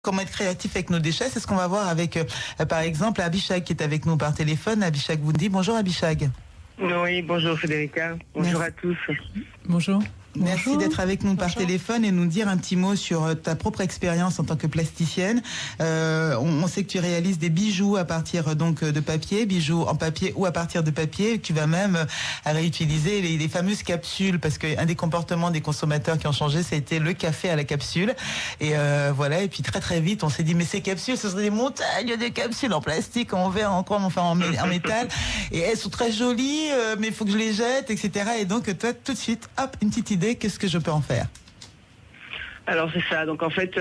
Comment être créatif avec nos déchets, c'est ce qu'on va voir avec, par exemple, Abishag qui est avec nous par téléphone. Abishag Wundi. Bonjour Abishag. Oui, bonjour Federica. Bonjour à tous. Bonjour. Merci d'être avec nous par téléphone et nous dire un petit mot sur ta propre expérience en tant que plasticienne. On sait que tu réalises des bijoux à partir donc de papier, bijoux en papier ou à partir de papier. Tu vas même réutiliser les fameuses capsules parce qu'un des comportements des consommateurs qui ont changé, ça a été le café à la capsule. Et voilà. Et puis très très vite, on s'est dit mais ces capsules, ce sont des montagnes de capsules en plastique, en verre, en quoi, enfin en métal. Et elles sont très jolies, mais il faut que je les jette, etc. Et donc toi, tout de suite, hop, une petite idée. Qu'est-ce que je peux en faire? Alors c'est ça. Donc en fait,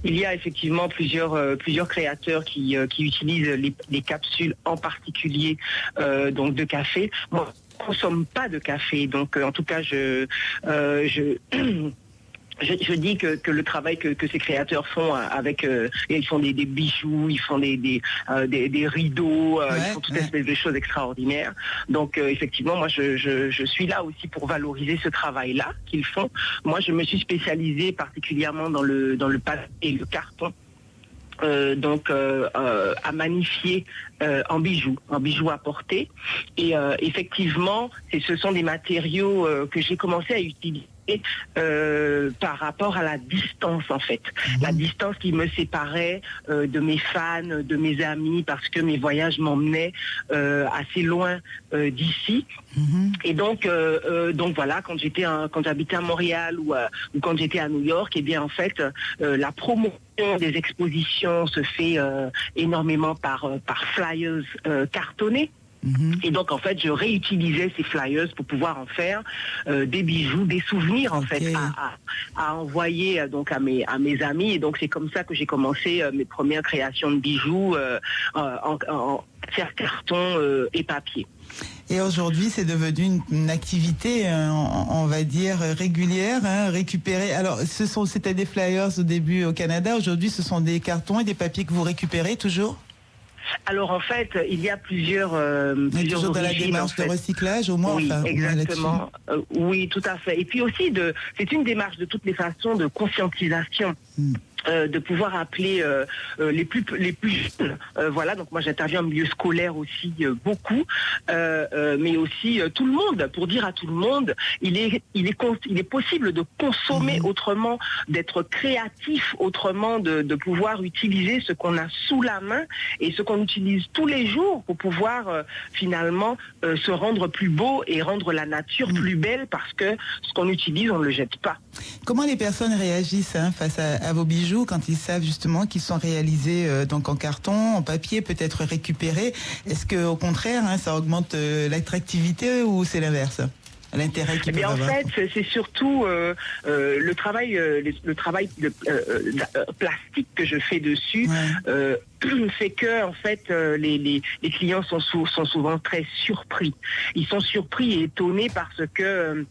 il y a effectivement plusieurs créateurs qui utilisent les capsules en particulier donc de café. Moi, je ne consomme pas de café, donc en tout cas je dis que le travail que ces créateurs font avec, ils font des bijoux, ils font des rideaux, ils font toute espèce de choses extraordinaires. Donc effectivement, moi je suis là aussi pour valoriser ce travail-là qu'ils font. Moi je me suis spécialisée particulièrement dans le papier et le carton. À magnifier en bijoux à porter. Et effectivement, ce sont des matériaux que j'ai commencé à utiliser par rapport à la distance en fait. La distance qui me séparait de mes fans, de mes amis, parce que mes voyages m'emmenaient assez loin d'ici. Et donc voilà, quand j'habitais à Montréal ou quand j'étais à New York, et bien en fait la promotion des expositions se fait énormément par flyers cartonnés. Et donc en fait je réutilisais ces flyers pour pouvoir en faire des bijoux, des souvenirs en fait à envoyer donc à mes amis. Et donc c'est comme ça que j'ai commencé mes premières créations de bijoux en carton et papier. Et aujourd'hui, c'est devenu une activité, on va dire, régulière, récupérer. Alors, c'était des flyers au début au Canada. Aujourd'hui, ce sont des cartons et des papiers que vous récupérez toujours? Alors en fait, il y a plusieurs toujours dans la démarche de recyclage, au moins. Oui, enfin, exactement. Oui, tout à fait. Et puis aussi, c'est une démarche de toutes les façons de conscientisation. De pouvoir appeler les plus jeunes. Voilà, donc moi j'interviens en milieu scolaire aussi beaucoup, mais aussi tout le monde, pour dire à tout le monde, il est possible de consommer autrement, d'être créatif autrement, de pouvoir utiliser ce qu'on a sous la main et ce qu'on utilise tous les jours pour pouvoir finalement se rendre plus beau et rendre la nature plus belle, parce que ce qu'on utilise, on ne le jette pas. Comment les personnes réagissent face à vos bijoux quand ils savent justement qu'ils sont réalisés donc en carton, en papier, peut-être récupérés? Est-ce que au contraire, ça augmente l'attractivité ou c'est l'inverse? L'intérêt qu'ils peuvent avoir. En fait, c'est surtout le travail plastique que je fais dessus. C'est que en fait les clients sont souvent très surpris. Ils sont surpris et étonnés parce que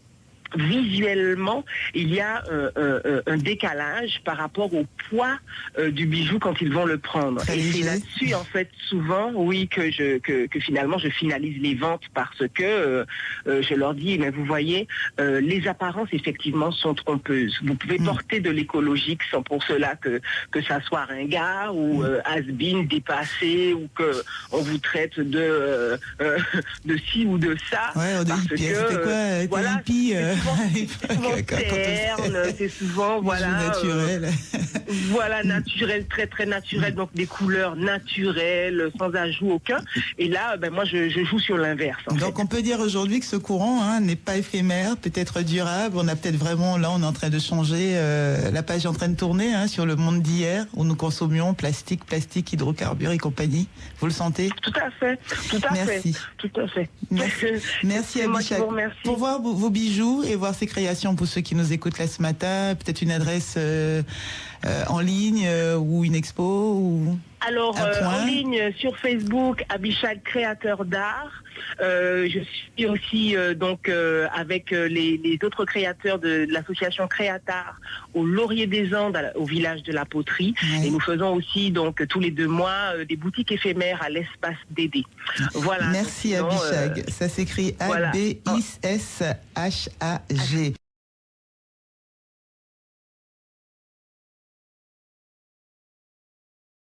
visuellement, il y a un décalage par rapport au poids du bijou quand ils vont le prendre. Et c'est là-dessus, en fait, souvent, oui, que finalement, je finalise les ventes, parce que je leur dis, mais vous voyez, les apparences, effectivement, sont trompeuses. Vous pouvez porter de l'écologique sans pour cela que ça soit ringard ou has-been, dépassé, ou que on vous traite de ci ou de ça. Ouais, parce que c'était quoi, voilà, hippie, c'est souvent naturel. Voilà, naturel, très très naturel, donc des couleurs naturelles, sans ajout aucun. Et là, moi je joue sur l'inverse. Donc on peut dire aujourd'hui que ce courant n'est pas éphémère, peut-être durable. On a peut-être vraiment, là on est en train de changer, la page est en train de tourner sur le monde d'hier, où nous consommions plastique, hydrocarbures et compagnie. Vous le sentez? Tout à fait, tout à Merci. fait. Tout à fait. Merci Abishag. Pour voir vos bijoux et voir ces créations, pour ceux qui nous écoutent là ce matin, peut-être une adresse en ligne ou une expo ou... Alors, en ligne sur Facebook, Abishag créateur d'art. Je suis aussi avec les autres créateurs de l'association Créatart au Laurier des Andes, au village de la Poterie. Et nous faisons aussi donc tous les 2 mois des boutiques éphémères à l'espace Dédé. Voilà. Merci Abishag. Ça s'écrit A-B-I-S-H-A-G.